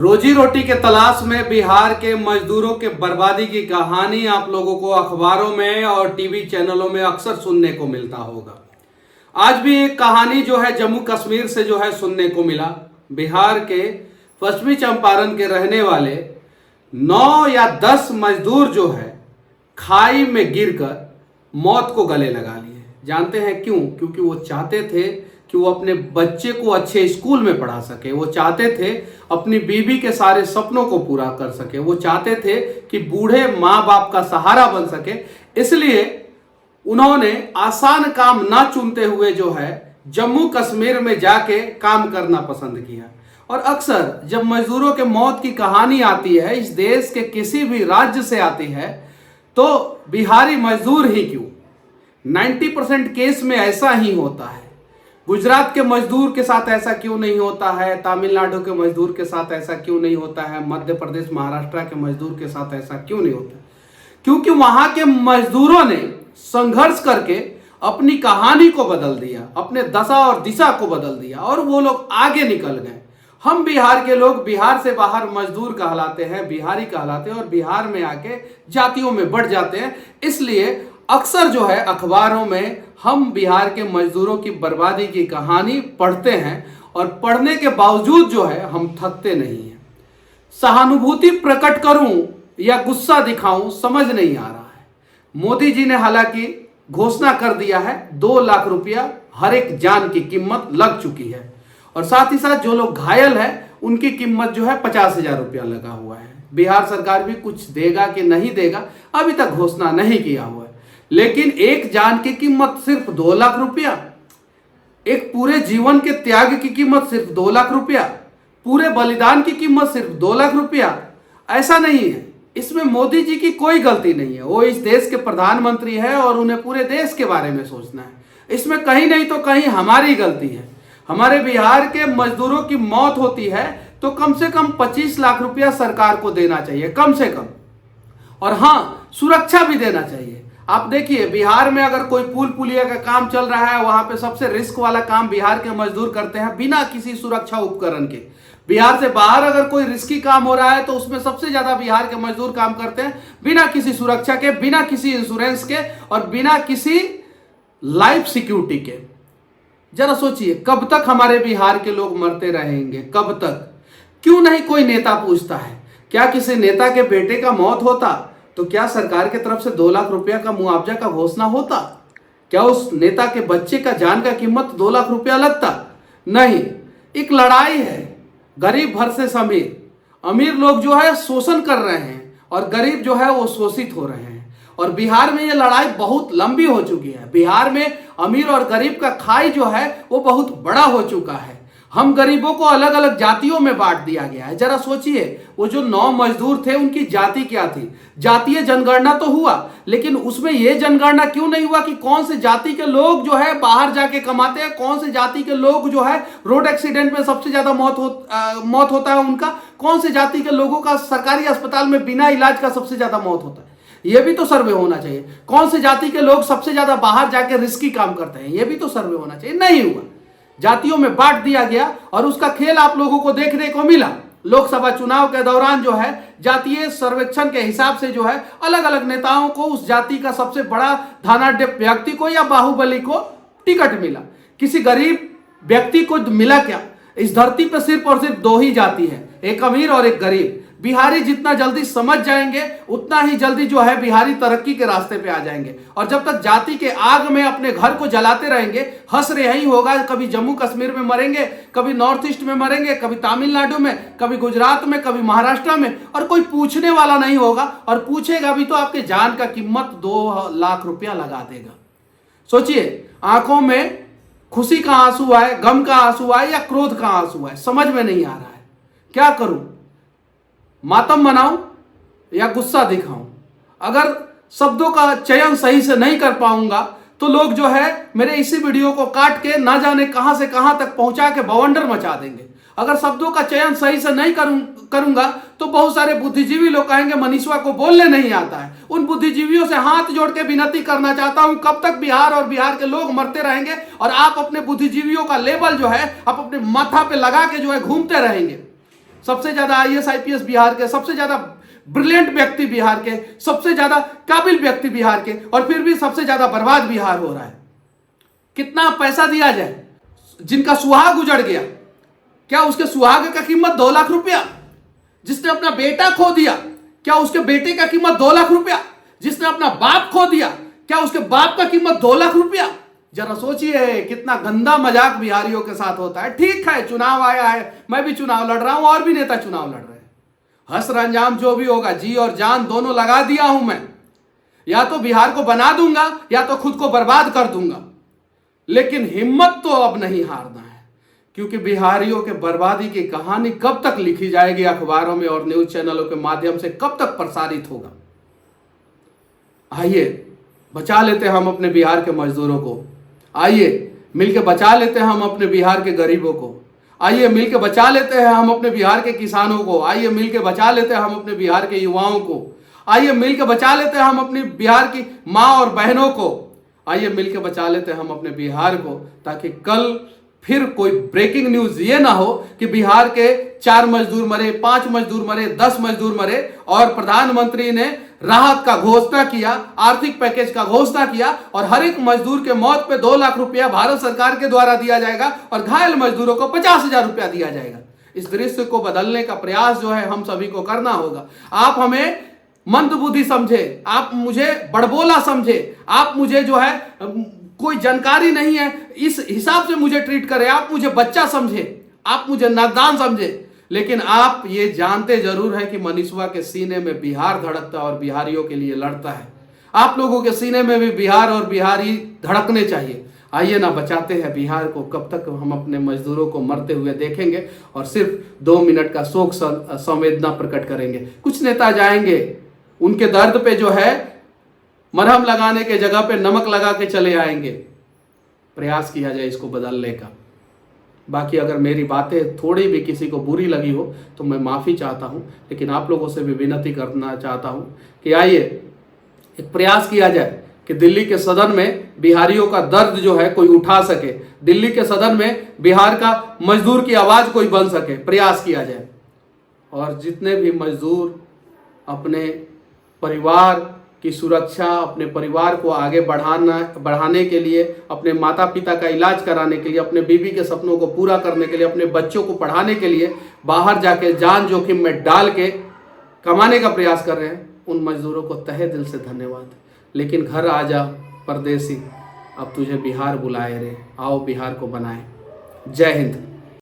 रोजी रोटी के तलाश में बिहार के मजदूरों के बर्बादी की कहानी आप लोगों को अखबारों में और टीवी चैनलों में अक्सर सुनने को मिलता होगा। आज भी एक कहानी जो है जम्मू कश्मीर से जो है सुनने को मिला। बिहार के पश्चिमी चंपारण के रहने वाले 9 या 10 मजदूर जो है खाई में गिरकर मौत को गले लगा लिए। जानते हैं क्यों? क्योंकि वो चाहते थे कि वो अपने बच्चे को अच्छे स्कूल में पढ़ा सके, वो चाहते थे अपनी बीवी के सारे सपनों को पूरा कर सके, वो चाहते थे कि बूढ़े माँ बाप का सहारा बन सके। इसलिए उन्होंने आसान काम ना चुनते हुए जो है जम्मू कश्मीर में जाके काम करना पसंद किया। और अक्सर जब मजदूरों के मौत की कहानी आती है, इस देश के किसी भी राज्य से आती है, तो बिहारी मजदूर ही क्यों, 90% केस में ऐसा ही होता है। गुजरात के मजदूर के साथ ऐसा क्यों नहीं होता है, तमिलनाडु के मजदूर के साथ ऐसा क्यों नहीं होता है, मध्य प्रदेश महाराष्ट्र के मजदूर के साथ ऐसा क्यों नहीं होता? क्योंकि वहां के मजदूरों ने संघर्ष करके अपनी कहानी को बदल दिया, अपने दशा और दिशा को बदल दिया और वो लोग आगे निकल गए। हम बिहार के लोग बिहार से बाहर मजदूर कहलाते हैं, बिहारी कहलाते हैं और बिहार में आके जातियों में बढ़ जाते हैं। इसलिए अक्सर जो है अखबारों में हम बिहार के मजदूरों की बर्बादी की कहानी पढ़ते हैं और पढ़ने के बावजूद जो है हम थकते नहीं हैं। सहानुभूति प्रकट करूं या गुस्सा दिखाऊं समझ नहीं आ रहा है। मोदी जी ने हालांकि घोषणा कर दिया है 2 लाख रुपया हर एक जान की कीमत लग चुकी है और साथ ही साथ जो लोग घायल हैं उनकी कीमत जो है 50,000 रुपया लगा हुआ है। बिहार सरकार भी कुछ देगा कि नहीं देगा अभी तक घोषणा नहीं किया हुआ है, लेकिन एक जान की कीमत सिर्फ 2 लाख रुपया, एक पूरे जीवन के त्याग की कीमत सिर्फ 2 लाख रुपया, पूरे बलिदान की कीमत सिर्फ 2 लाख रुपया। ऐसा नहीं है, इसमें मोदी जी की कोई गलती नहीं है। वो इस देश के प्रधानमंत्री है और उन्हें पूरे देश के बारे में सोचना है। इसमें कहीं नहीं तो कहीं हमारी गलती है। हमारे बिहार के मजदूरों की मौत होती है तो कम से कम 25 लाख रुपया सरकार को देना चाहिए, कम से कम, और हाँ, सुरक्षा भी देना चाहिए। आप देखिए बिहार में अगर कोई पुल पुलिया का काम चल रहा है, वहां पे सबसे रिस्क वाला काम बिहार के मजदूर करते हैं बिना किसी सुरक्षा उपकरण के। बिहार से बाहर अगर कोई रिस्की काम हो रहा है तो उसमें सबसे ज्यादा बिहार के मजदूर काम करते हैं बिना किसी सुरक्षा के, बिना किसी इंश्योरेंस के और बिना किसी लाइफ सिक्योरिटी के। जरा सोचिए कब तक हमारे बिहार के लोग मरते रहेंगे, कब तक? क्यों नहीं कोई नेता पूछता है? क्या किसी नेता के बेटे का मौत होता तो क्या सरकार की तरफ से 2 लाख रुपया का मुआवजा का घोषणा होता? क्या उस नेता के बच्चे का जान का कीमत 2 लाख रुपया लगता? नहीं। एक लड़ाई है गरीब वर्सेस अमीर। अमीर लोग जो है शोषण कर रहे हैं और गरीब जो है वो शोषित हो रहे हैं। और बिहार में ये लड़ाई बहुत लंबी हो चुकी है। बिहार में अमीर और गरीब का खाई जो है वो बहुत बड़ा हो चुका है। हम गरीबों को अलग अलग जातियों में बांट दिया गया है। जरा सोचिए वो जो 9 मजदूर थे उनकी जाति क्या थी? जातीय जनगणना तो हुआ, लेकिन उसमें यह जनगणना क्यों नहीं हुआ कि कौन से जाति के लोग जो है बाहर जाके कमाते हैं, कौन से जाति के लोग जो है रोड एक्सीडेंट में सबसे ज्यादा मौत होता है उनका, कौन से जाति के लोगों का सरकारी अस्पताल में बिना इलाज का सबसे ज्यादा मौत होता है। यह भी तो सर्वे होना चाहिए। कौन से जाति के लोग सबसे ज्यादा बाहर जाके रिस्की काम करते हैं, यह भी तो सर्वे होना चाहिए। नहीं हुआ, जातियों में बांट दिया गया और उसका खेल आप लोगों को देखने को मिला। लोकसभा चुनाव के दौरान जो है जातीय सर्वेक्षण के हिसाब से जो है अलग अलग नेताओं को उस जाति का सबसे बड़ा धनाढ्य व्यक्ति को या बाहुबली को टिकट मिला। किसी गरीब व्यक्ति को मिला क्या? इस धरती पर सिर्फ और सिर्फ 2 ही जाति है, एक अमीर और एक गरीब। बिहारी जितना जल्दी समझ जाएंगे उतना ही जल्दी जो है बिहारी तरक्की के रास्ते पे आ जाएंगे। और जब तक जाति के आग में अपने घर को जलाते रहेंगे, हंस रहे ही होगा। कभी जम्मू कश्मीर में मरेंगे, कभी नॉर्थ ईस्ट में मरेंगे, कभी तमिलनाडु में, कभी गुजरात में, कभी महाराष्ट्र में, और कोई पूछने वाला नहीं होगा। और पूछेगा भी तो आपके जान का कीमत 2 लाख रुपया लगा देगा। सोचिए, आंखों में खुशी का आंसू आए, गम का आंसू आए या क्रोध का आंसू आए, समझ में नहीं आ रहा है। क्या करूं? मातम मनाऊं या गुस्सा दिखाऊं? अगर शब्दों का चयन सही से नहीं कर पाऊंगा तो लोग जो है मेरे इसी वीडियो को काट के ना जाने कहां से कहां तक पहुंचा के बवंडर मचा देंगे। अगर शब्दों का चयन सही से नहीं करूंगा तो बहुत सारे बुद्धिजीवी लोग कहेंगे मनीषवा को बोलने नहीं आता है। उन बुद्धिजीवियों से हाथ जोड़ के विनती करना चाहता हूं, कब तक बिहार और बिहार के लोग मरते रहेंगे और आप अपने बुद्धिजीवियों का लेबल जो है आप अपने माथा पे लगा के जो है घूमते रहेंगे। सबसे ज्यादा आईएएस आईपीएस बिहार के, सबसे ज्यादा ब्रिलियंट व्यक्ति बिहार के, सबसे ज्यादा काबिल व्यक्ति बिहार के, और फिर भी सबसे ज्यादा बर्बाद बिहार हो रहा है। कितना पैसा दिया जाए? जिनका सुहाग उजड़ गया, क्या उसके सुहाग का कीमत 2 लाख रुपया? जिसने अपना बेटा खो दिया, क्या उसके बेटे का कीमत 2 लाख रुपया? जिसने अपना बाप खो दिया, क्या उसके बाप का कीमत 2 लाख रुपया? जरा सोचिए कितना गंदा मजाक बिहारियों के साथ होता है। ठीक है, चुनाव आया है, मैं भी चुनाव लड़ रहा हूं, और भी नेता चुनाव लड़ रहे हैं। हस्र अंजाम जो भी होगा, जी और जान दोनों लगा दिया हूं मैं। या तो बिहार को बना दूंगा या तो खुद को बर्बाद कर दूंगा, लेकिन हिम्मत तो अब नहीं हारना है, क्योंकि बिहारियों के बर्बादी की कहानी कब तक लिखी जाएगी अखबारों में और न्यूज चैनलों के माध्यम से, कब तक प्रसारित होगा? आइए बचा लेते हैं हम अपने बिहार के मजदूरों को, आइए मिलकर बचा लेते हैं हम अपने बिहार के गरीबों को, आइए मिलकर बचा लेते हैं हम अपने बिहार के किसानों को, आइए मिलकर बचा लेते हैं हम अपने बिहार के युवाओं को, आइए मिलकर बचा लेते हैं हम अपने बिहार की माँ और बहनों को, आइए मिलकर बचा लेते हैं हम अपने बिहार को, ताकि कल फिर कोई ब्रेकिंग न्यूज ये ना हो कि बिहार के 4 मजदूर मरे, 5 मजदूर मरे, 10 मजदूर मरे, और प्रधानमंत्री ने राहत का घोषणा किया, आर्थिक पैकेज का घोषणा किया, और हर एक मजदूर के मौत पे 2 लाख रुपया भारत सरकार के द्वारा दिया जाएगा और घायल मजदूरों को 50,000 रुपया दिया जाएगा। इस दृश्य को बदलने का प्रयास जो है हम सभी को करना होगा। आप हमें मंदबुद्धि समझे, आप मुझे बड़बोला समझे, आप मुझे जो है कोई जानकारी नहीं है इस हिसाब से मुझे ट्रीट करें, आप मुझे बच्चा समझे, आप मुझे नादान समझे, लेकिन आप ये जानते जरूर है कि मनीषवा के सीने में बिहार धड़कता है और बिहारियों के लिए लड़ता है। आप लोगों के सीने में भी बिहार और बिहारी धड़कने चाहिए। आइए ना बचाते हैं बिहार को। कब तक हम अपने मजदूरों को मरते हुए देखेंगे और सिर्फ 2 मिनट का शोक संवेदना प्रकट करेंगे? कुछ नेता जाएंगे, उनके दर्द पे जो है मरहम लगाने के जगह पे नमक लगा के चले आएंगे। प्रयास किया जाए इसको बदलने का। बाकी अगर मेरी बातें थोड़ी भी किसी को बुरी लगी हो तो मैं माफ़ी चाहता हूं, लेकिन आप लोगों से भी विनती करना चाहता हूं कि आइए एक प्रयास किया जाए कि दिल्ली के सदन में बिहारियों का दर्द जो है कोई उठा सके, दिल्ली के सदन में बिहार का मजदूर की आवाज़ कोई बन सके। प्रयास किया जाए, और जितने भी मजदूर अपने परिवार की सुरक्षा, अपने परिवार को आगे बढ़ाने के लिए, अपने माता पिता का इलाज कराने के लिए, अपने बीवी के सपनों को पूरा करने के लिए, अपने बच्चों को पढ़ाने के लिए बाहर जाके जान जोखिम में डाल के कमाने का प्रयास कर रहे हैं, उन मजदूरों को तहे दिल से धन्यवाद। लेकिन घर आ जा परदेसी, अब तुझे बिहार बुलाए रे, आओ बिहार को बनाएं। जय हिंद।